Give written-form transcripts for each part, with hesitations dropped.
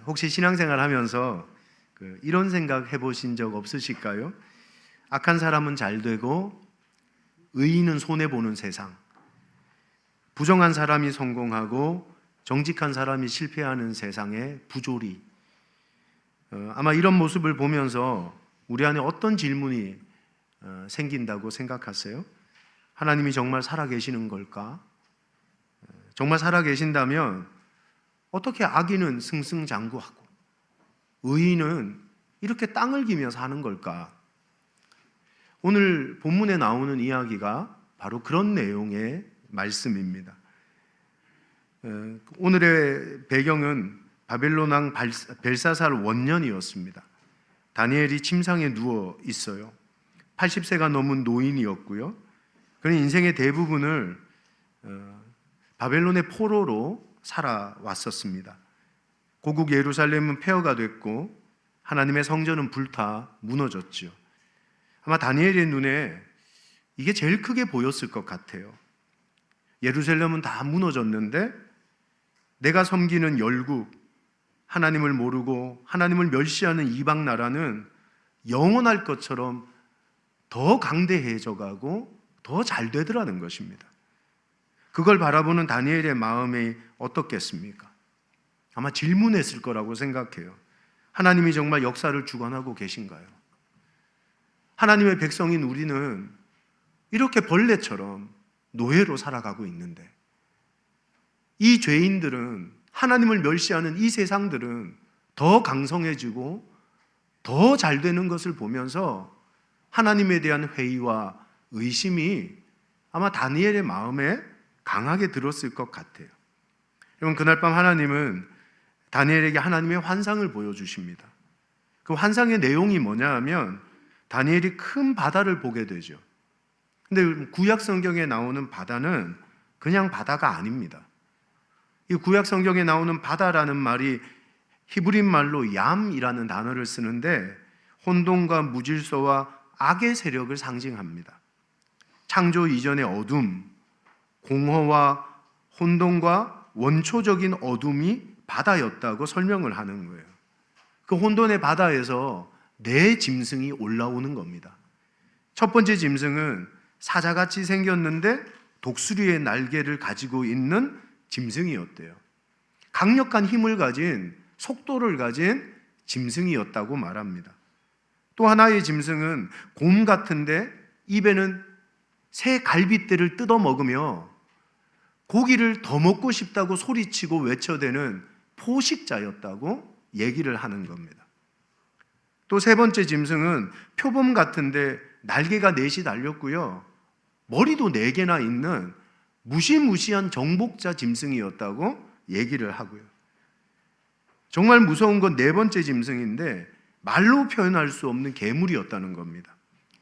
혹시 신앙생활 하면서 이런 생각 해보신 적 없으실까요? 악한 사람은 잘 되고 의인은 손해보는 세상, 부정한 사람이 성공하고 정직한 사람이 실패하는 세상의 부조리. 아마 이런 모습을 보면서 우리 안에 어떤 질문이 생긴다고 생각하세요? 하나님이 정말 살아계시는 걸까? 정말 살아계신다면 어떻게 악인은 승승장구하고 의인은 이렇게 땅을 기며 사는 걸까? 오늘 본문에 나오는 이야기가 바로 그런 내용의 말씀입니다. 오늘의 배경은 바벨론 왕 벨사살 원년이었습니다. 다니엘이 침상에 누워 있어요. 80세가 넘은 노인이었고요. 그는 인생의 대부분을 바벨론의 포로로 살아왔었습니다. 고국 예루살렘은 폐허가 됐고 하나님의 성전은 불타 무너졌죠. 아마 다니엘의 눈에 이게 제일 크게 보였을 것 같아요. 예루살렘은 다 무너졌는데 내가 섬기는 열국, 하나님을 모르고 하나님을 멸시하는 이방 나라는 영원할 것처럼 더 강대해져 가고 더 잘 되더라는 것입니다. 그걸 바라보는 다니엘의 마음이 어떻겠습니까? 아마 질문했을 거라고 생각해요. 하나님이 정말 역사를 주관하고 계신가요? 하나님의 백성인 우리는 이렇게 벌레처럼 노예로 살아가고 있는데 이 죄인들은, 하나님을 멸시하는 이 세상들은 더 강성해지고 더 잘 되는 것을 보면서 하나님에 대한 회의와 의심이 아마 다니엘의 마음에 강하게 들었을 것 같아요. 여러분, 그날 밤 하나님은 다니엘에게 하나님의 환상을 보여주십니다. 그 환상의 내용이 뭐냐 하면 다니엘이 큰 바다를 보게 되죠. 근데 구약 성경에 나오는 바다는 그냥 바다가 아닙니다. 이 구약 성경에 나오는 바다라는 말이 히브리 말로 얌이라는 단어를 쓰는데 혼돈과 무질서와 악의 세력을 상징합니다. 창조 이전의 어둠, 공허와 혼돈과 원초적인 어둠이 바다였다고 설명을 하는 거예요. 그 혼돈의 바다에서 네 짐승이 올라오는 겁니다. 첫 번째 짐승은 사자같이 생겼는데 독수리의 날개를 가지고 있는 짐승이었대요. 강력한 힘을 가진, 속도를 가진 짐승이었다고 말합니다. 또 하나의 짐승은 곰 같은데 입에는 새 갈빗대를 뜯어 먹으며 고기를 더 먹고 싶다고 소리치고 외쳐대는 포식자였다고 얘기를 하는 겁니다. 또 세 번째 짐승은 표범 같은데 날개가 넷이 달렸고요. 머리도 4개나 있는 무시무시한 정복자 짐승이었다고 얘기를 하고요. 정말 무서운 건 네 번째 짐승인데 말로 표현할 수 없는 괴물이었다는 겁니다.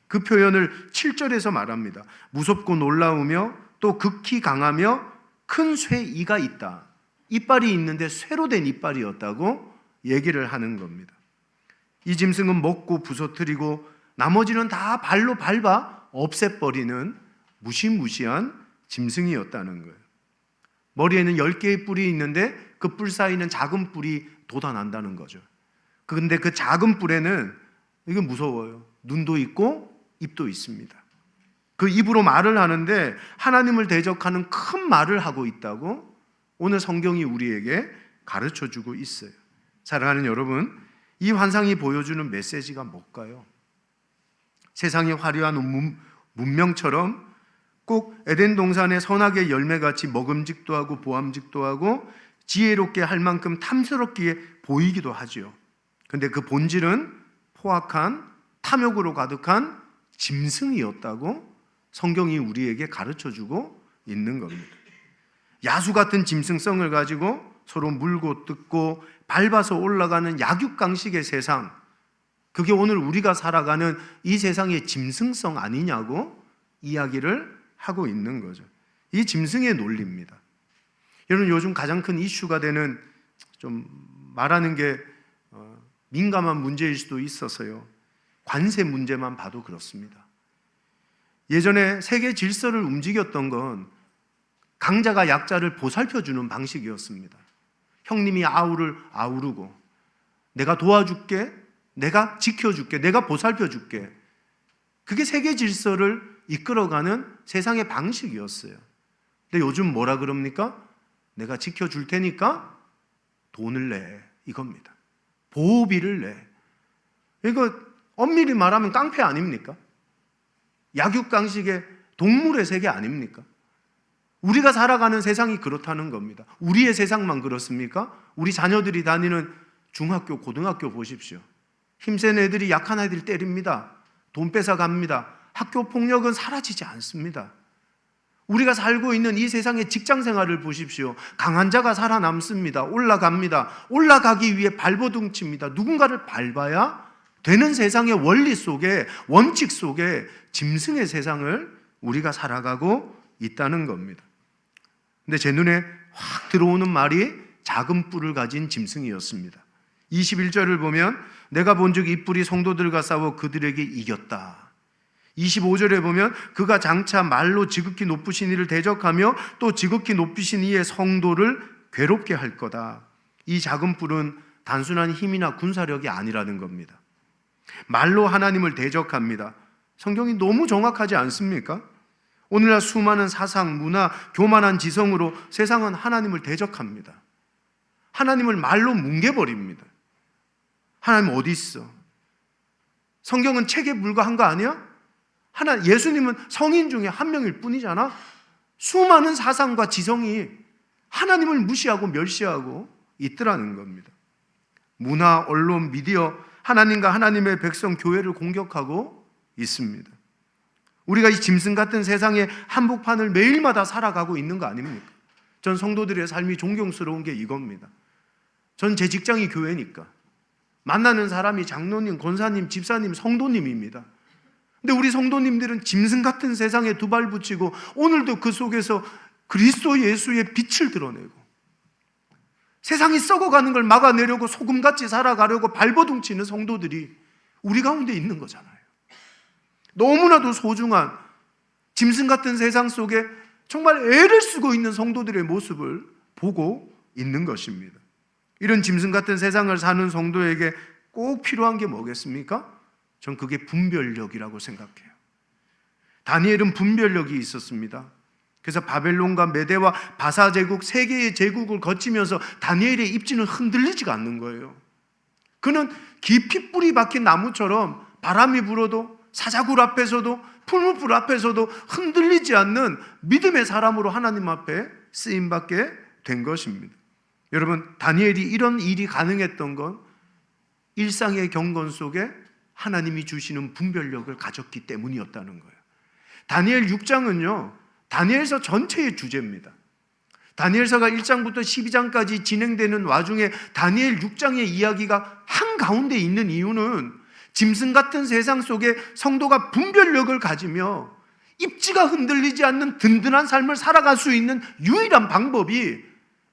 그 표현을 7절에서 말합니다. 무섭고 놀라우며 또 극히 강하며 큰 쇠이가 있다. 이빨이 있는데 쇠로 된 이빨이었다고 얘기를 하는 겁니다. 이 짐승은 먹고 부서뜨리고 나머지는 다 발로 밟아 없애버리는 무시무시한 짐승이었다는 거예요. 머리에는 10개의 뿔이 있는데 그 뿔 사이는 작은 뿔이 돋아난다는 거죠. 그런데 그 작은 뿔에는, 이게 무서워요, 눈도 있고 입도 있습니다. 그 입으로 말을 하는데 하나님을 대적하는 큰 말을 하고 있다고 오늘 성경이 우리에게 가르쳐주고 있어요. 사랑하는 여러분, 이 환상이 보여주는 메시지가 뭘까요? 세상의 화려한 문명처럼 꼭 에덴 동산의 선악의 열매같이 먹음직도 하고 보암직도 하고 지혜롭게 할 만큼 탐스럽게 보이기도 하죠. 그런데 그 본질은 포악한 탐욕으로 가득한 짐승이었다고 성경이 우리에게 가르쳐주고 있는 겁니다. 야수 같은 짐승성을 가지고 서로 물고 뜯고 밟아서 올라가는 약육강식의 세상, 그게 오늘 우리가 살아가는 이 세상의 짐승성 아니냐고 이야기를 하고 있는 거죠. 이 짐승의 논리입니다. 여러분, 요즘 가장 큰 이슈가 되는, 좀 말하는 게 민감한 문제일 수도 있어서요, 관세 문제만 봐도 그렇습니다. 예전에 세계 질서를 움직였던 건 강자가 약자를 보살펴주는 방식이었습니다. 형님이 아우를 아우르고 내가 도와줄게, 내가 지켜줄게, 내가 보살펴줄게. 그게 세계 질서를 이끌어가는 세상의 방식이었어요. 근데 요즘 뭐라 그럽니까? 내가 지켜줄 테니까 돈을 내, 이겁니다. 보호비를 내. 이거 엄밀히 말하면 깡패 아닙니까? 약육강식의 동물의 세계 아닙니까? 우리가 살아가는 세상이 그렇다는 겁니다. 우리의 세상만 그렇습니까? 우리 자녀들이 다니는 중학교, 고등학교 보십시오. 힘센 애들이 약한 아이들 때립니다. 돈 뺏어갑니다. 학교 폭력은 사라지지 않습니다. 우리가 살고 있는 이 세상의 직장 생활을 보십시오. 강한 자가 살아남습니다. 올라갑니다. 올라가기 위해 발버둥 칩니다. 누군가를 밟아야 되는 세상의 원리 속에, 원칙 속에 짐승의 세상을 우리가 살아가고 있다는 겁니다. 근데 제 눈에 확 들어오는 말이 작은 뿔을 가진 짐승이었습니다. 21절을 보면 내가 본즉 이 뿔이 성도들과 싸워 그들에게 이겼다. 25절에 보면 그가 장차 말로 지극히 높으신 이를 대적하며 또 지극히 높으신 이의 성도를 괴롭게 할 거다. 이 작은 뿔은 단순한 힘이나 군사력이 아니라는 겁니다. 말로 하나님을 대적합니다. 성경이 너무 정확하지 않습니까? 오늘날 수많은 사상, 문화, 교만한 지성으로 세상은 하나님을 대적합니다. 하나님을 말로 뭉개버립니다. 하나님 어디 있어? 성경은 책에 불과한 거 아니야? 예수님은 성인 중에 한 명일 뿐이잖아. 수많은 사상과 지성이 하나님을 무시하고 멸시하고 있더라는 겁니다. 문화, 언론, 미디어, 하나님과 하나님의 백성, 교회를 공격하고 있습니다. 우리가 이 짐승 같은 세상의 한복판을 매일마다 살아가고 있는 거 아닙니까? 전 성도들의 삶이 존경스러운 게 이겁니다. 전 제 직장이 교회니까 만나는 사람이 장로님, 권사님, 집사님, 성도님입니다. 근데 우리 성도님들은 짐승 같은 세상에 두 발 붙이고 오늘도 그 속에서 그리스도 예수의 빛을 드러내고 세상이 썩어가는 걸 막아내려고 소금같이 살아가려고 발버둥 치는 성도들이 우리 가운데 있는 거잖아요. 너무나도 소중한 짐승 같은 세상 속에 정말 애를 쓰고 있는 성도들의 모습을 보고 있는 것입니다. 이런 짐승 같은 세상을 사는 성도에게 꼭 필요한 게 뭐겠습니까? 전 그게 분별력이라고 생각해요. 다니엘은 분별력이 있었습니다. 그래서 바벨론과 메대와 바사 제국 세 개의 제국을 거치면서 다니엘의 입지는 흔들리지가 않는 거예요. 그는 깊이 뿌리 박힌 나무처럼 바람이 불어도 사자굴 앞에서도 풀무불 앞에서도 흔들리지 않는 믿음의 사람으로 하나님 앞에 쓰임받게 된 것입니다. 여러분, 다니엘이 이런 일이 가능했던 건 일상의 경건 속에 하나님이 주시는 분별력을 가졌기 때문이었다는 거예요. 다니엘 6장은요, 다니엘서 전체의 주제입니다. 다니엘서가 1장부터 12장까지 진행되는 와중에 다니엘 6장의 이야기가 한가운데 있는 이유는 짐승 같은 세상 속에 성도가 분별력을 가지며 입지가 흔들리지 않는 든든한 삶을 살아갈 수 있는 유일한 방법이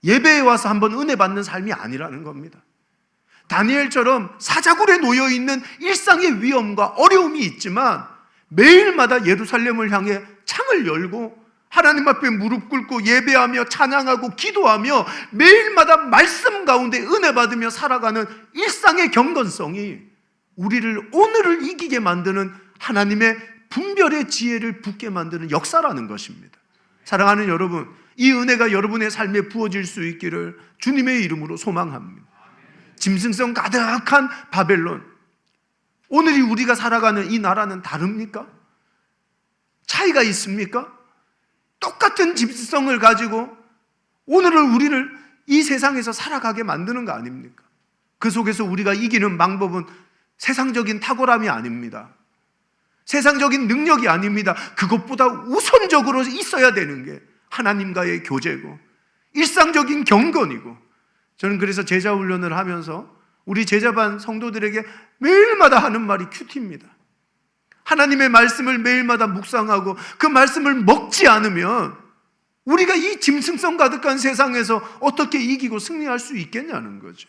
예배에 와서 한번 은혜 받는 삶이 아니라는 겁니다. 다니엘처럼 사자굴에 놓여있는 일상의 위험과 어려움이 있지만 매일마다 예루살렘을 향해 창을 열고 하나님 앞에 무릎 꿇고 예배하며 찬양하고 기도하며 매일마다 말씀 가운데 은혜 받으며 살아가는 일상의 경건성이 우리를 오늘을 이기게 만드는 하나님의 분별의 지혜를 붙게 만드는 역사라는 것입니다. 사랑하는 여러분, 이 은혜가 여러분의 삶에 부어질 수 있기를 주님의 이름으로 소망합니다. 짐승성 가득한 바벨론, 오늘이 우리가 살아가는 이 나라는 다릅니까? 차이가 있습니까? 똑같은 짐승성을 가지고 오늘을 우리를 이 세상에서 살아가게 만드는 거 아닙니까? 그 속에서 우리가 이기는 방법은 세상적인 탁월함이 아닙니다. 세상적인 능력이 아닙니다. 그것보다 우선적으로 있어야 되는 게 하나님과의 교제고 일상적인 경건이고, 저는 그래서 제자 훈련을 하면서 우리 제자반 성도들에게 매일마다 하는 말이 큐티입니다. 하나님의 말씀을 매일마다 묵상하고 그 말씀을 먹지 않으면 우리가 이 짐승성 가득한 세상에서 어떻게 이기고 승리할 수 있겠냐는 거죠.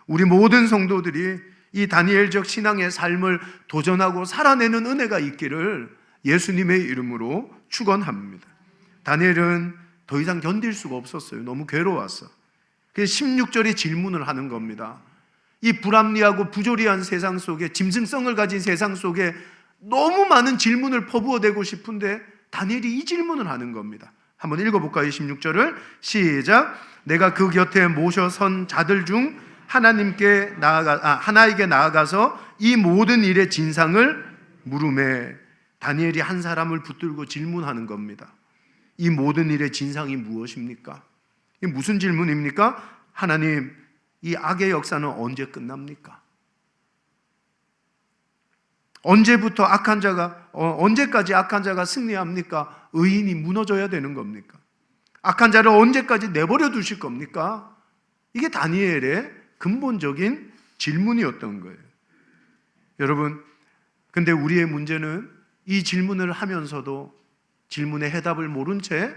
우리 모든 성도들이 이 다니엘적 신앙의 삶을 도전하고 살아내는 은혜가 있기를 예수님의 이름으로 축원합니다. 다니엘은 더 이상 견딜 수가 없었어요. 너무 괴로웠어. 그래서 16절에 질문을 하는 겁니다. 이 불합리하고 부조리한 세상 속에, 짐승성을 가진 세상 속에 너무 많은 질문을 퍼부어대고 싶은데 다니엘이 이 질문을 하는 겁니다. 한번 읽어볼까요? 26절을 시작. 내가 그 곁에 모셔 선 자들 중 하나에게 나아가서 이 모든 일의 진상을 물으매. 다니엘이 한 사람을 붙들고 질문하는 겁니다. 이 모든 일의 진상이 무엇입니까? 이게 무슨 질문입니까? 하나님, 이 악의 역사는 언제 끝납니까? 언제까지 악한 자가 승리합니까? 의인이 무너져야 되는 겁니까? 악한 자를 언제까지 내버려 두실 겁니까? 이게 다니엘의 근본적인 질문이었던 거예요. 여러분, 근데 우리의 문제는 이 질문을 하면서도 질문의 해답을 모른 채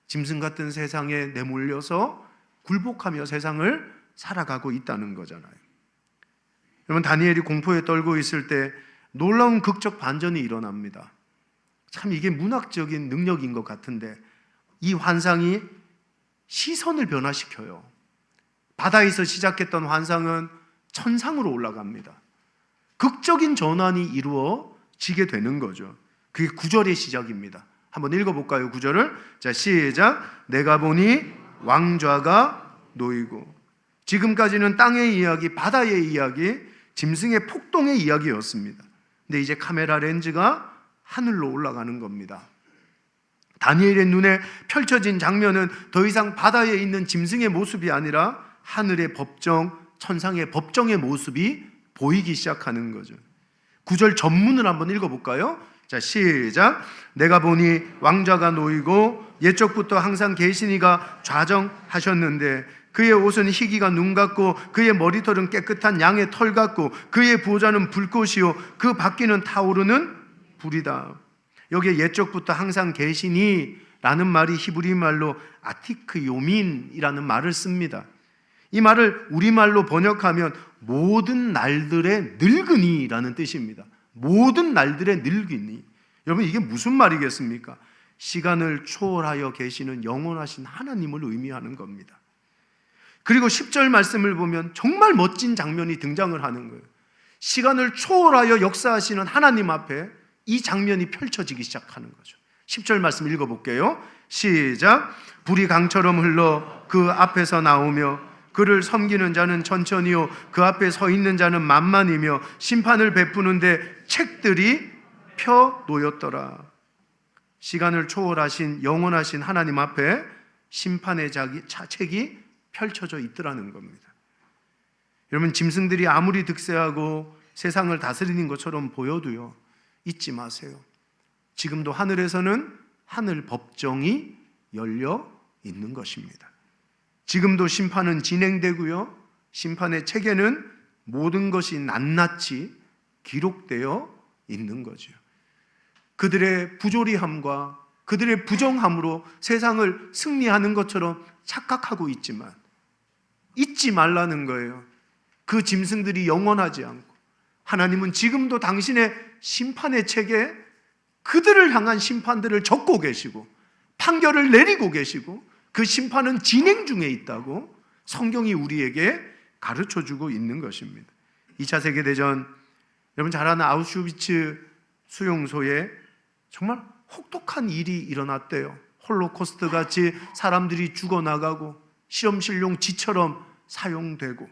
짐승 같은 세상에 내몰려서 굴복하며 세상을 살아가고 있다는 거잖아요. 여러분, 다니엘이 공포에 떨고 있을 때 놀라운 극적 반전이 일어납니다. 참 이게 문학적인 능력인 것 같은데 이 환상이 시선을 변화시켜요. 바다에서 시작했던 환상은 천상으로 올라갑니다. 극적인 전환이 이루어지게 되는 거죠. 그게 9절의 시작입니다. 한번 읽어볼까요? 9절을. 자, 시작. 내가 보니 왕좌가 놓이고. 지금까지는 땅의 이야기, 바다의 이야기, 짐승의 폭동의 이야기였습니다. 근데 이제 카메라 렌즈가 하늘로 올라가는 겁니다. 다니엘의 눈에 펼쳐진 장면은 더 이상 바다에 있는 짐승의 모습이 아니라 하늘의 법정, 천상의 법정의 모습이 보이기 시작하는 거죠. 9절 전문을 한번 읽어볼까요? 자, 시작. 내가 보니 왕좌가 놓이고 옛적부터 항상 계시니가 좌정하셨는데 그의 옷은 희기가 눈 같고 그의 머리털은 깨끗한 양의 털 같고 그의 보좌는 불꽃이요 그 바퀴는 타오르는 불이다. 여기에 옛적부터 항상 계시니 라는 말이 히브리 말로 아티크 요민이라는 말을 씁니다. 이 말을 우리말로 번역하면 모든 날들의 늙은이라는 뜻입니다. 모든 날들의 늙은이. 여러분, 이게 무슨 말이겠습니까? 시간을 초월하여 계시는 영원하신 하나님을 의미하는 겁니다. 그리고 10절 말씀을 보면 정말 멋진 장면이 등장을 하는 거예요. 시간을 초월하여 역사하시는 하나님 앞에 이 장면이 펼쳐지기 시작하는 거죠. 10절 말씀 읽어볼게요. 시작. 불이 강처럼 흘러 그 앞에서 나오며 그를 섬기는 자는 천천히요 그 앞에 서 있는 자는 만만이며 심판을 베푸는데 책들이 펴 놓였더라. 시간을 초월하신 영원하신 하나님 앞에 심판의 책이 펼쳐져 있더라는 겁니다. 여러분, 짐승들이 아무리 득세하고 세상을 다스리는 것처럼 보여도요, 잊지 마세요. 지금도 하늘에서는 하늘 법정이 열려 있는 것입니다. 지금도 심판은 진행되고요, 심판의 책에는 모든 것이 낱낱이 기록되어 있는 거죠. 그들의 부조리함과 그들의 부정함으로 세상을 승리하는 것처럼 착각하고 있지만 잊지 말라는 거예요. 그 짐승들이 영원하지 않고 하나님은 지금도 당신의 심판의 책에 그들을 향한 심판들을 적고 계시고 판결을 내리고 계시고 그 심판은 진행 중에 있다고 성경이 우리에게 가르쳐주고 있는 것입니다. 2차 세계대전, 여러분 잘 아는 아우슈비츠 수용소에 정말 혹독한 일이 일어났대요. 홀로코스트 같이 사람들이 죽어나가고 실험실용 지처럼 사용되고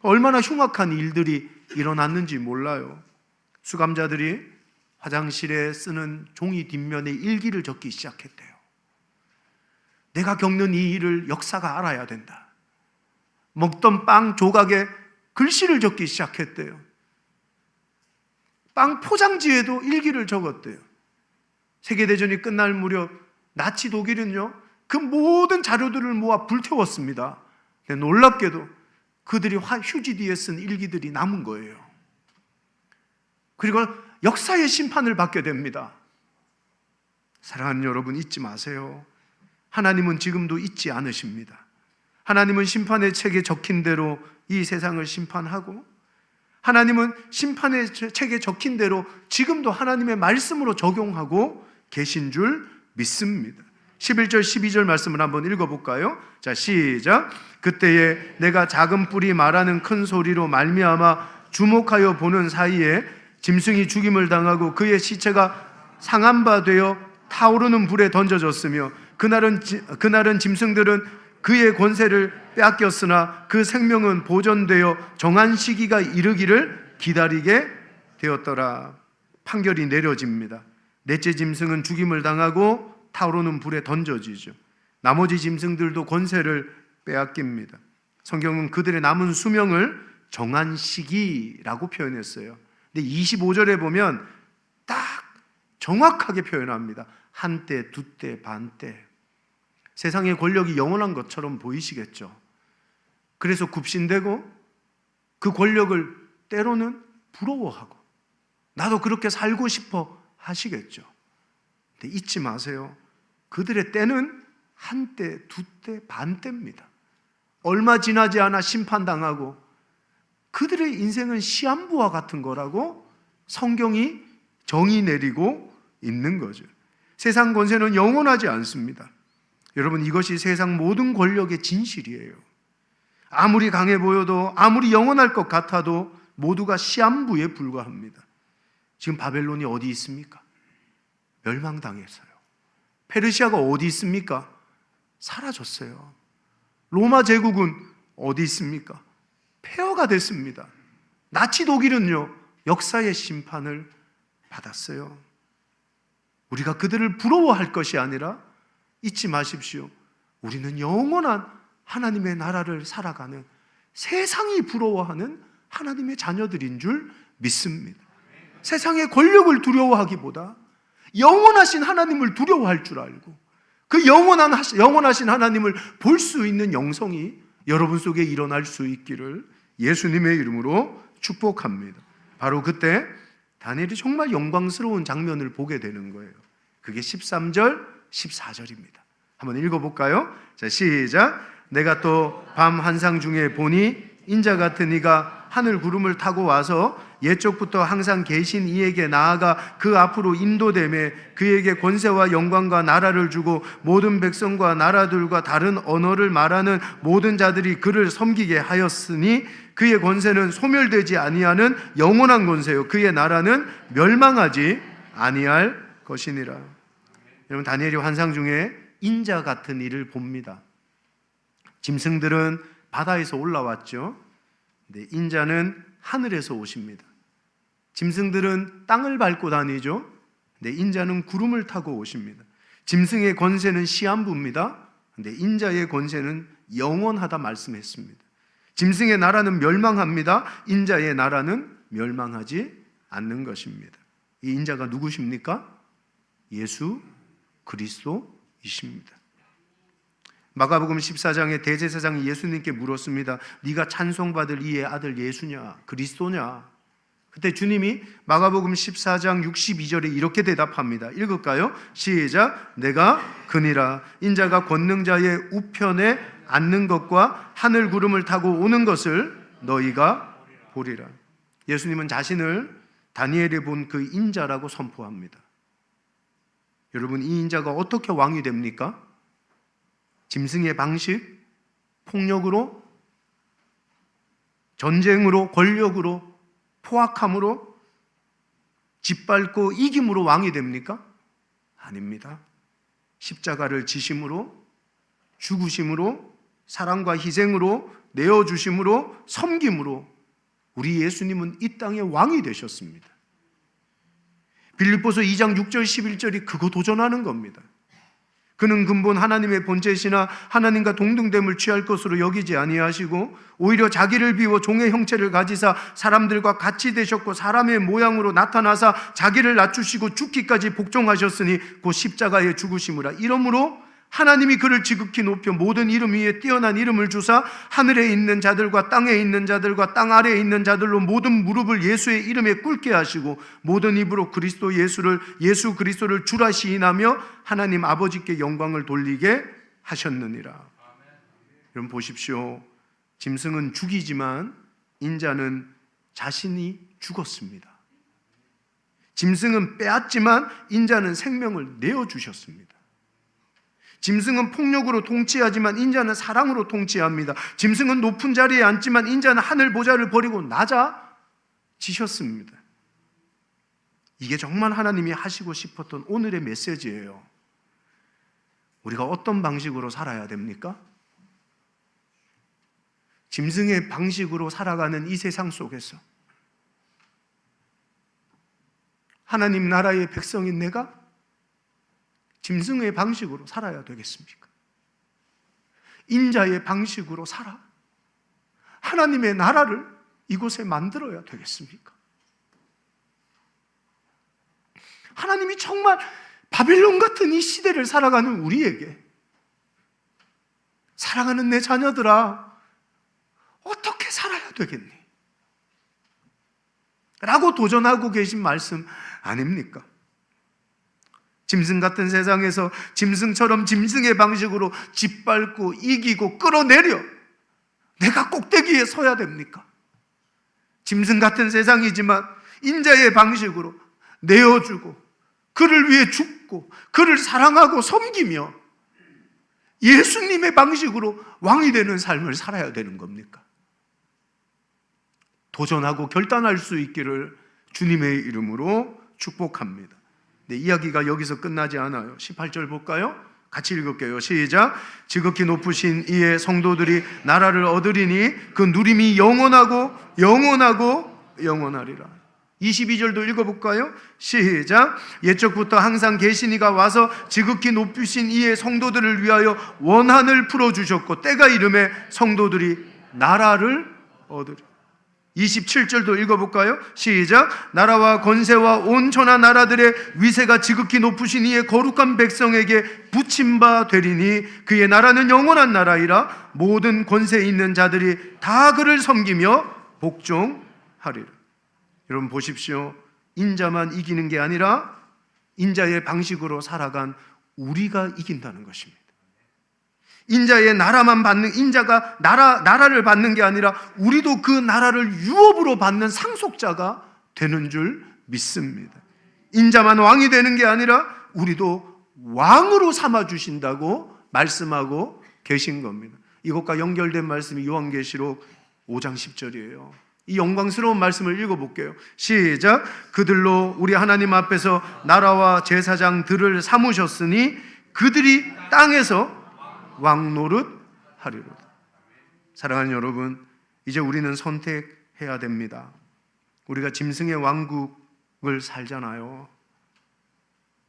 얼마나 흉악한 일들이 일어났는지 몰라요. 수감자들이 화장실에 쓰는 종이 뒷면에 일기를 적기 시작했대요. 내가 겪는 이 일을 역사가 알아야 된다. 먹던 빵 조각에 글씨를 적기 시작했대요. 빵 포장지에도 일기를 적었대요. 세계대전이 끝날 무렵 나치 독일은요, 그 모든 자료들을 모아 불태웠습니다. 근데 놀랍게도 그들이 휴지 뒤에 쓴 일기들이 남은 거예요. 그리고 역사의 심판을 받게 됩니다. 사랑하는 여러분, 잊지 마세요. 하나님은 지금도 잊지 않으십니다. 하나님은 심판의 책에 적힌 대로 이 세상을 심판하고 하나님은 심판의 책에 적힌 대로 지금도 하나님의 말씀으로 적용하고 계신 줄 믿습니다. 11절 12절 말씀을 한번 읽어볼까요? 자, 시작. 그때에 내가 작은 뿔이 말하는 큰 소리로 말미암아 주목하여 보는 사이에 짐승이 죽임을 당하고 그의 시체가 상한 바 되어 타오르는 불에 던져졌으며 그날은 짐승들은 그의 권세를 빼앗겼으나 그 생명은 보존되어 정한 시기가 이르기를 기다리게 되었더라. 판결이 내려집니다. 넷째 짐승은 죽임을 당하고 타오르는 불에 던져지죠. 나머지 짐승들도 권세를 빼앗깁니다. 성경은 그들의 남은 수명을 정한 시기라고 표현했어요. 근데 25절에 보면 딱 정확하게 표현합니다. 한때, 두때, 반때. 세상의 권력이 영원한 것처럼 보이시겠죠. 그래서 굽신대고 그 권력을 때로는 부러워하고 나도 그렇게 살고 싶어 하시겠죠. 근데 잊지 마세요. 그들의 때는 한때, 두때, 반때입니다. 얼마 지나지 않아 심판당하고 그들의 인생은 시한부와 같은 거라고 성경이 정의 내리고 있는 거죠. 세상 권세는 영원하지 않습니다. 여러분, 이것이 세상 모든 권력의 진실이에요. 아무리 강해 보여도, 아무리 영원할 것 같아도 모두가 시한부에 불과합니다. 지금 바벨론이 어디 있습니까? 멸망당했어요. 페르시아가 어디 있습니까? 사라졌어요. 로마 제국은 어디 있습니까? 폐허가 됐습니다. 나치 독일은요, 역사의 심판을 받았어요. 우리가 그들을 부러워할 것이 아니라 잊지 마십시오. 우리는 영원한 하나님의 나라를 살아가는, 세상이 부러워하는 하나님의 자녀들인 줄 믿습니다. 세상의 권력을 두려워하기보다 영원하신 하나님을 두려워할 줄 알고 그 영원하신 하나님을 볼 수 있는 영성이 여러분 속에 일어날 수 있기를 예수님의 이름으로 축복합니다. 바로 그때 다니엘이 정말 영광스러운 장면을 보게 되는 거예요. 그게 13절, 14절입니다. 한번 읽어볼까요? 자, 시작. 내가 또 밤 환상 중에 보니 인자 같은 이가 하늘 구름을 타고 와서 옛적부터 항상 계신 이에게 나아가 그 앞으로 인도되매 그에게 권세와 영광과 나라를 주고 모든 백성과 나라들과 다른 언어를 말하는 모든 자들이 그를 섬기게 하였으니 그의 권세는 소멸되지 아니하는 영원한 권세요 그의 나라는 멸망하지 아니할 것이니라. 여러분, 다니엘이 환상 중에 인자 같은 이를 봅니다. 짐승들은 바다에서 올라왔죠. 근데 인자는 하늘에서 오십니다. 짐승들은 땅을 밟고 다니죠. 근데 인자는 구름을 타고 오십니다. 짐승의 권세는 시한부입니다. 근데 인자의 권세는 영원하다 말씀했습니다. 짐승의 나라는 멸망합니다. 인자의 나라는 멸망하지 않는 것입니다. 이 인자가 누구십니까? 예수 그리스도이십니다. 마가복음 14장에 대제사장이 예수님께 물었습니다. 네가 찬송받을 이의 아들 예수냐, 그리스도냐? 그때 주님이 마가복음 14장 62절에 이렇게 대답합니다. 읽을까요? 시작. 내가 그니라. 인자가 권능자의 우편에 앉는 것과 하늘 구름을 타고 오는 것을 너희가 보리라. 예수님은 자신을 다니엘이 본 그 인자라고 선포합니다. 여러분, 이 인자가 어떻게 왕이 됩니까? 짐승의 방식, 폭력으로, 전쟁으로, 권력으로, 포악함으로, 짓밟고 이김으로 왕이 됩니까? 아닙니다. 십자가를 지심으로, 죽으심으로, 사랑과 희생으로, 내어주심으로, 섬김으로 우리 예수님은 이 땅의 왕이 되셨습니다. 빌립보서 2장 6절 11절이 그거 도전하는 겁니다. 그는 근본 하나님의 본체시나 하나님과 동등됨을 취할 것으로 여기지 아니하시고 오히려 자기를 비워 종의 형체를 가지사 사람들과 같이 되셨고 사람의 모양으로 나타나사 자기를 낮추시고 죽기까지 복종하셨으니 곧 십자가에 죽으심이라. 이러므로 하나님이 그를 지극히 높여 모든 이름 위에 뛰어난 이름을 주사 하늘에 있는 자들과 땅에 있는 자들과 땅 아래에 있는 자들로 모든 무릎을 예수의 이름에 꿇게 하시고 모든 입으로 예수 그리스도를 주라 시인하며 하나님 아버지께 영광을 돌리게 하셨느니라. 여러분 보십시오. 짐승은 죽이지만 인자는 자신이 죽었습니다. 짐승은 빼앗지만 인자는 생명을 내어주셨습니다. 짐승은 폭력으로 통치하지만 인자는 사랑으로 통치합니다. 짐승은 높은 자리에 앉지만 인자는 하늘 보좌를 버리고 낮아지셨습니다. 이게 정말 하나님이 하시고 싶었던 오늘의 메시지예요. 우리가 어떤 방식으로 살아야 됩니까? 짐승의 방식으로 살아가는 이 세상 속에서 하나님 나라의 백성인 내가 짐승의 방식으로 살아야 되겠습니까? 인자의 방식으로 살아 하나님의 나라를 이곳에 만들어야 되겠습니까? 하나님이 정말 바빌론 같은 이 시대를 살아가는 우리에게 사랑하는 내 자녀들아 어떻게 살아야 되겠니? 라고 도전하고 계신 말씀 아닙니까? 짐승 같은 세상에서 짐승처럼 짐승의 방식으로 짓밟고 이기고 끌어내려 내가 꼭대기에 서야 됩니까? 짐승 같은 세상이지만 인자의 방식으로 내어주고 그를 위해 죽고 그를 사랑하고 섬기며 예수님의 방식으로 왕이 되는 삶을 살아야 되는 겁니까? 도전하고 결단할 수 있기를 주님의 이름으로 축복합니다. 네, 이야기가 여기서 끝나지 않아요. 18절 볼까요? 같이 읽을게요. 시작. 지극히 높으신 이의 성도들이 나라를 얻으리니 그 누림이 영원하고 영원하리라. 22절도 읽어볼까요? 시작. 옛적부터 항상 계신 이가 와서 지극히 높으신 이의 성도들을 위하여 원한을 풀어주셨고 때가 이름에 성도들이 나라를 얻으리. 27절도 읽어볼까요? 시작. 나라와 권세와 온 천하 나라들의 위세가 지극히 높으신 이의 거룩한 백성에게 붙임바 되리니 그의 나라는 영원한 나라이라. 모든 권세 있는 자들이 다 그를 섬기며 복종하리라. 여러분 보십시오. 인자만 이기는 게 아니라 인자의 방식으로 살아간 우리가 이긴다는 것입니다. 인자의 나라만 받는, 인자가 나라를 받는 게 아니라 우리도 그 나라를 유업으로 받는 상속자가 되는 줄 믿습니다. 인자만 왕이 되는 게 아니라 우리도 왕으로 삼아주신다고 말씀하고 계신 겁니다. 이것과 연결된 말씀이 요한계시록 5장 10절이에요. 이 영광스러운 말씀을 읽어볼게요. 시작. 그들로 우리 하나님 앞에서 나라와 제사장들을 삼으셨으니 그들이 땅에서 왕노릇 하리로다. 사랑하는 여러분, 이제 우리는 선택해야 됩니다. 우리가 짐승의 왕국을 살잖아요.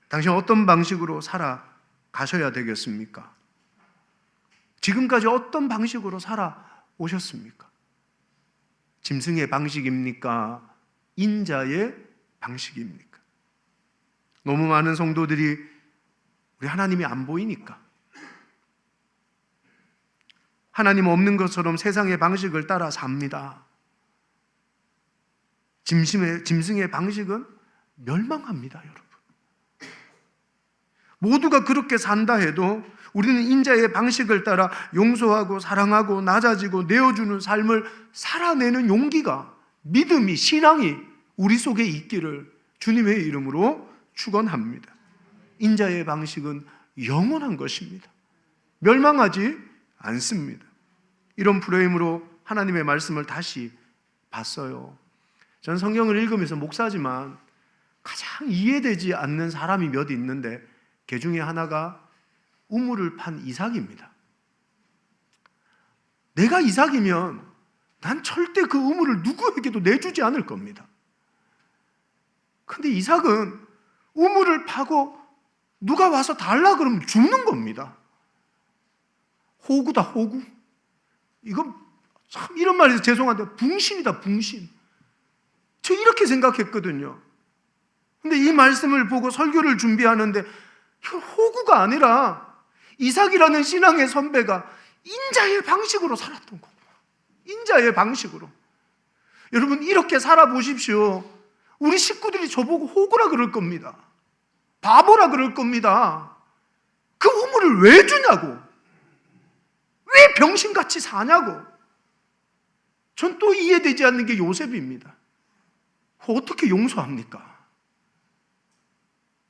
당신 어떤 방식으로 살아가셔야 되겠습니까? 지금까지 어떤 방식으로 살아오셨습니까? 짐승의 방식입니까? 인자의 방식입니까? 너무 많은 성도들이 우리 하나님이 안 보이니까 하나님 없는 것처럼 세상의 방식을 따라 삽니다. 짐승의 방식은 멸망합니다, 여러분. 모두가 그렇게 산다 해도 우리는 인자의 방식을 따라 용서하고 사랑하고 낮아지고 내어주는 삶을 살아내는 용기가, 믿음이, 신앙이 우리 속에 있기를 주님의 이름으로 축원합니다. 인자의 방식은 영원한 것입니다. 멸망하지 않습니다. 이런 프레임으로 하나님의 말씀을 다시 봤어요. 전 성경을 읽으면서 목사지만 가장 이해되지 않는 사람이 몇 있는데 그 중에 하나가 우물을 판 이삭입니다. 내가 이삭이면 난 절대 그 우물을 누구에게도 내주지 않을 겁니다. 근데 이삭은 우물을 파고 누가 와서 달라 그러면 죽는 겁니다. 호구다, 호구. 이건 참 이런 말해서 죄송한데 붕신이다, 붕신. 저 이렇게 생각했거든요. 근데 이 말씀을 보고 설교를 준비하는데 이건 호구가 아니라 이삭이라는 신앙의 선배가 인자의 방식으로 살았던 거구나. 인자의 방식으로. 여러분 이렇게 살아보십시오. 우리 식구들이 저보고 호구라 그럴 겁니다. 바보라 그럴 겁니다. 그 우물을 왜 주냐고. 왜 병신같이 사냐고. 전 또 이해되지 않는 게 요셉입니다. 어떻게 용서합니까?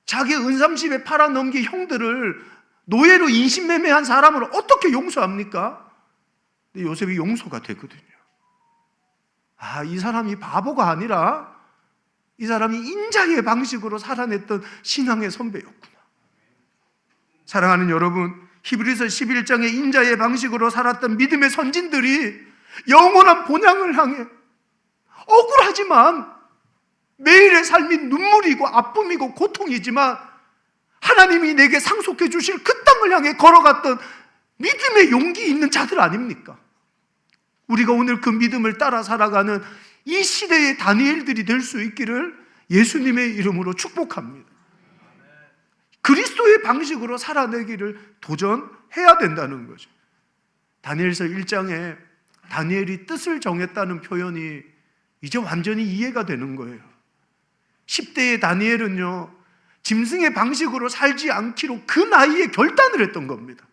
자기 은삼십에 팔아넘긴 형들을 노예로 인신매매한 사람을 어떻게 용서합니까? 근데 요셉이 용서가 되거든요. 이 사람이 바보가 아니라 이 사람이 인자의 방식으로 살아냈던 신앙의 선배였구나. 사랑하는 여러분, 히브리서 11장의 인자의 방식으로 살았던 믿음의 선진들이 영원한 본향을 향해 억울하지만 매일의 삶이 눈물이고 아픔이고 고통이지만 하나님이 내게 상속해 주실 그 땅을 향해 걸어갔던 믿음의 용기 있는 자들 아닙니까? 우리가 오늘 그 믿음을 따라 살아가는 이 시대의 다니엘들이 될 수 있기를 예수님의 이름으로 축복합니다. 그리스도의 방식으로 살아내기를 도전해야 된다는 거죠. 다니엘서 1장에 다니엘이 뜻을 정했다는 표현이 이제 완전히 이해가 되는 거예요. 10대의 다니엘은요, 짐승의 방식으로 살지 않기로 그 나이에 결단을 했던 겁니다.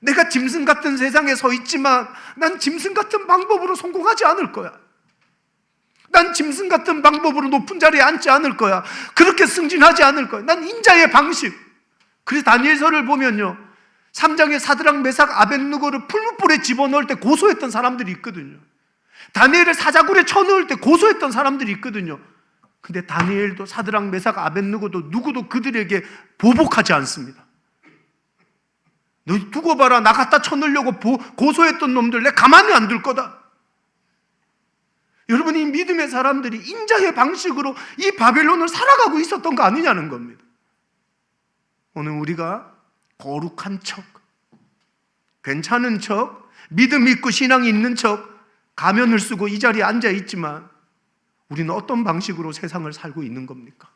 내가 짐승 같은 세상에 서 있지만 난 짐승 같은 방법으로 성공하지 않을 거야. 난 짐승 같은 방법으로 높은 자리에 앉지 않을 거야. 그렇게 승진하지 않을 거야. 난 인자의 방식. 그래서 다니엘서를 보면요, 3장에 사드락 메삭 아벳느고를 풀무불에 집어넣을 때 고소했던 사람들이 있거든요. 다니엘을 사자굴에 쳐넣을 때 고소했던 사람들이 있거든요. 근데 다니엘도 사드락 메삭 아벳느고도 누구도 그들에게 보복하지 않습니다. 너 두고 봐라, 나 갖다 쳐넣으려고 고소했던 놈들 내 가만히 안 둘 거다. 여러분, 이 믿음의 사람들이 인자의 방식으로 이 바벨론을 살아가고 있었던 거 아니냐는 겁니다. 오늘 우리가 거룩한 척, 괜찮은 척, 믿음 있고 신앙이 있는 척 가면을 쓰고 이 자리에 앉아 있지만 우리는 어떤 방식으로 세상을 살고 있는 겁니까?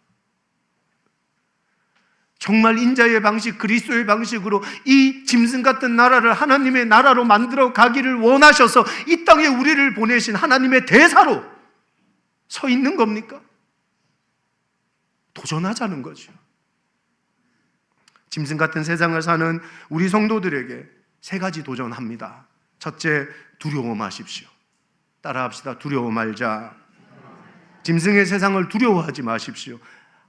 정말 인자의 방식, 그리스도의 방식으로 이 짐승 같은 나라를 하나님의 나라로 만들어 가기를 원하셔서 이 땅에 우리를 보내신 하나님의 대사로 서 있는 겁니까? 도전하자는 거죠. 짐승 같은 세상을 사는 우리 성도들에게 3가지 도전합니다. 첫째, 두려워 마십시오. 따라합시다. 두려워 말자. 짐승의 세상을 두려워하지 마십시오.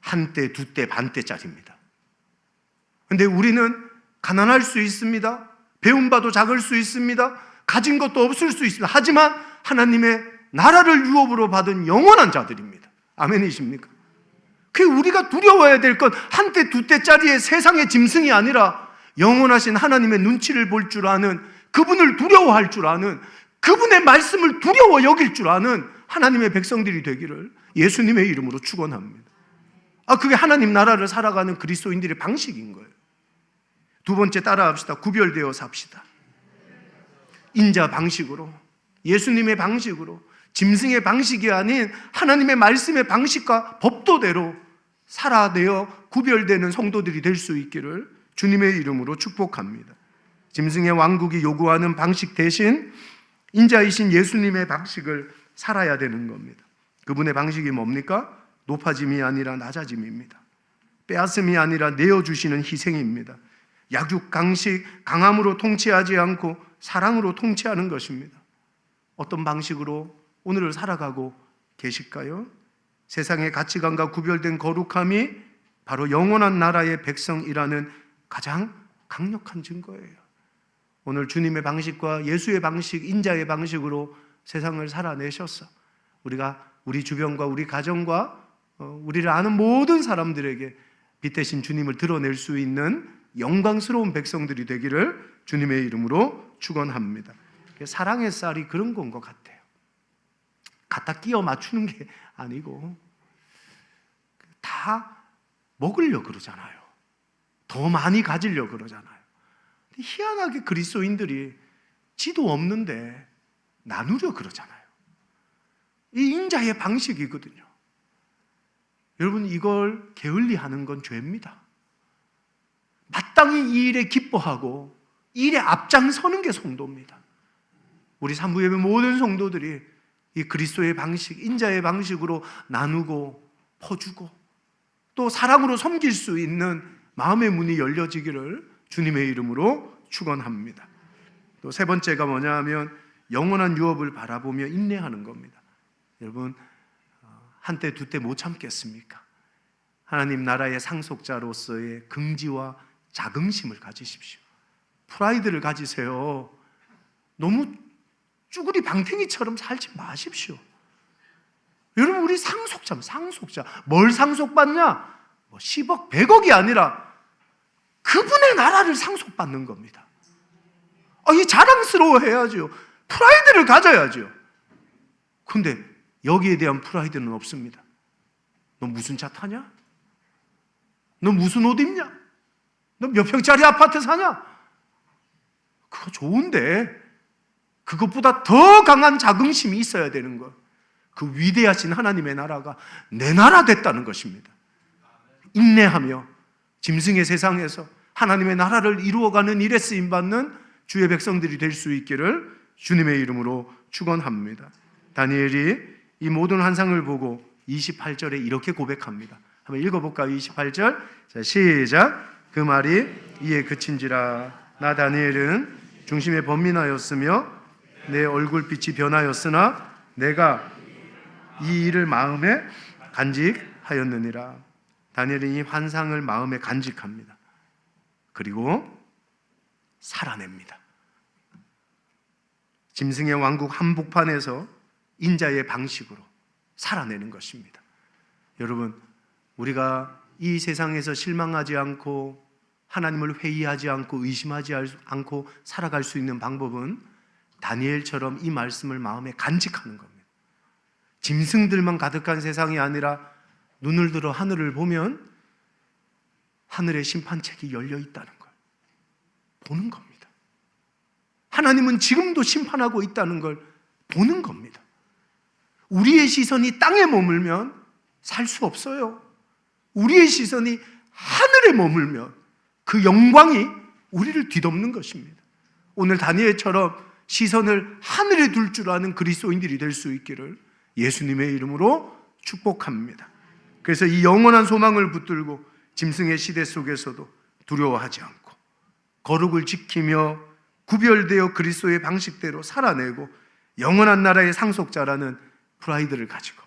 한때, 두때, 반때짜리입니다. 근데 우리는 가난할 수 있습니다. 배운 바도 작을 수 있습니다. 가진 것도 없을 수 있습니다. 하지만 하나님의 나라를 유업으로 받은 영원한 자들입니다. 아멘이십니까? 그 우리가 두려워해야 될 건 한때 두때짜리의 세상의 짐승이 아니라 영원하신 하나님의 눈치를 볼 줄 아는, 그분을 두려워할 줄 아는, 그분의 말씀을 두려워 여길 줄 아는 하나님의 백성들이 되기를 예수님의 이름으로 축원합니다. 그게 하나님 나라를 살아가는 그리스도인들의 방식인 거예요. 두 번째, 따라합시다. 구별되어 삽시다. 인자 방식으로, 예수님의 방식으로, 짐승의 방식이 아닌 하나님의 말씀의 방식과 법도대로 살아내어 구별되는 성도들이 될 수 있기를 주님의 이름으로 축복합니다. 짐승의 왕국이 요구하는 방식 대신 인자이신 예수님의 방식을 살아야 되는 겁니다. 그분의 방식이 뭡니까? 높아짐이 아니라 낮아짐입니다. 빼앗음이 아니라 내어주시는 희생입니다. 약육강식, 강함으로 통치하지 않고 사랑으로 통치하는 것입니다. 어떤 방식으로 오늘을 살아가고 계실까요? 세상의 가치관과 구별된 거룩함이 바로 영원한 나라의 백성이라는 가장 강력한 증거예요. 오늘 주님의 방식과 예수의 방식, 인자의 방식으로 세상을 살아내셔서 우리가 우리 주변과 우리 가정과 우리를 아는 모든 사람들에게 빛 대신 주님을 드러낼 수 있는 영광스러운 백성들이 되기를 주님의 이름으로 축원합니다. 사랑의 쌀이 그런 건 것 같아요. 갖다 끼워 맞추는 게 아니고 다 먹으려고 그러잖아요. 더 많이 가지려고 그러잖아요. 희한하게 그리스도인들이 지도 없는데 나누려 그러잖아요. 이 인자의 방식이거든요. 여러분, 이걸 게을리하는 건 죄입니다. 마땅히 이 일에 기뻐하고 이 일에 앞장서는 게 성도입니다. 우리 산부예배 모든 성도들이 이 그리스도의 방식, 인자의 방식으로 나누고 퍼주고 또 사랑으로 섬길 수 있는 마음의 문이 열려지기를 주님의 이름으로 축원합니다. 또 3번째가 뭐냐 하면 영원한 유업을 바라보며 인내하는 겁니다. 여러분, 한때 두때 못 참겠습니까? 하나님 나라의 상속자로서의 긍지와 자긍심을 가지십시오. 프라이드를 가지세요. 너무 쭈구리 방탱이처럼 살지 마십시오. 여러분, 우리 상속자. 뭘 상속받냐? 10억, 100억이 아니라 그분의 나라를 상속받는 겁니다. 이 자랑스러워 해야죠. 프라이드를 가져야죠. 근데 여기에 대한 프라이드는 없습니다. 너 무슨 차 타냐? 너 무슨 옷 입냐? 너 몇 평짜리 아파트 사냐? 그거 좋은데 그것보다 더 강한 자긍심이 있어야 되는 것. 그 위대하신 하나님의 나라가 내 나라 됐다는 것입니다. 인내하며 짐승의 세상에서 하나님의 나라를 이루어가는 일에 쓰임받는 주의 백성들이 될 수 있기를 주님의 이름으로 축원합니다. 다니엘이 이 모든 환상을 보고 28절에 이렇게 고백합니다. 한번 읽어볼까요? 28절. 자, 시작. 그 말이 이에 그친지라. 나 다니엘은 중심에 번민하였으며 내 얼굴빛이 변하였으나 내가 이 일을 마음에 간직하였느니라. 다니엘은 이 환상을 마음에 간직합니다. 그리고 살아냅니다. 짐승의 왕국 한복판에서 인자의 방식으로 살아내는 것입니다. 여러분, 우리가 이 세상에서 실망하지 않고 하나님을 회의하지 않고 의심하지 않고 살아갈 수 있는 방법은 다니엘처럼 이 말씀을 마음에 간직하는 겁니다. 짐승들만 가득한 세상이 아니라 눈을 들어 하늘을 보면 하늘의 심판책이 열려 있다는 걸 보는 겁니다. 하나님은 지금도 심판하고 있다는 걸 보는 겁니다. 우리의 시선이 땅에 머물면 살 수 없어요. 우리의 시선이 하늘에 머물면 그 영광이 우리를 뒤덮는 것입니다. 오늘 다니엘처럼 시선을 하늘에 둘 줄 아는 그리스도인들이 될 수 있기를 예수님의 이름으로 축복합니다. 그래서 이 영원한 소망을 붙들고 짐승의 시대 속에서도 두려워하지 않고 거룩을 지키며 구별되어 그리스도의 방식대로 살아내고 영원한 나라의 상속자라는 프라이드를 가지고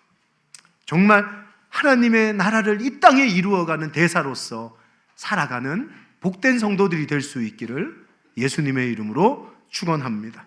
정말 하나님의 나라를 이 땅에 이루어가는 대사로서 살아가는 복된 성도들이 될 수 있기를 예수님의 이름으로 축원합니다.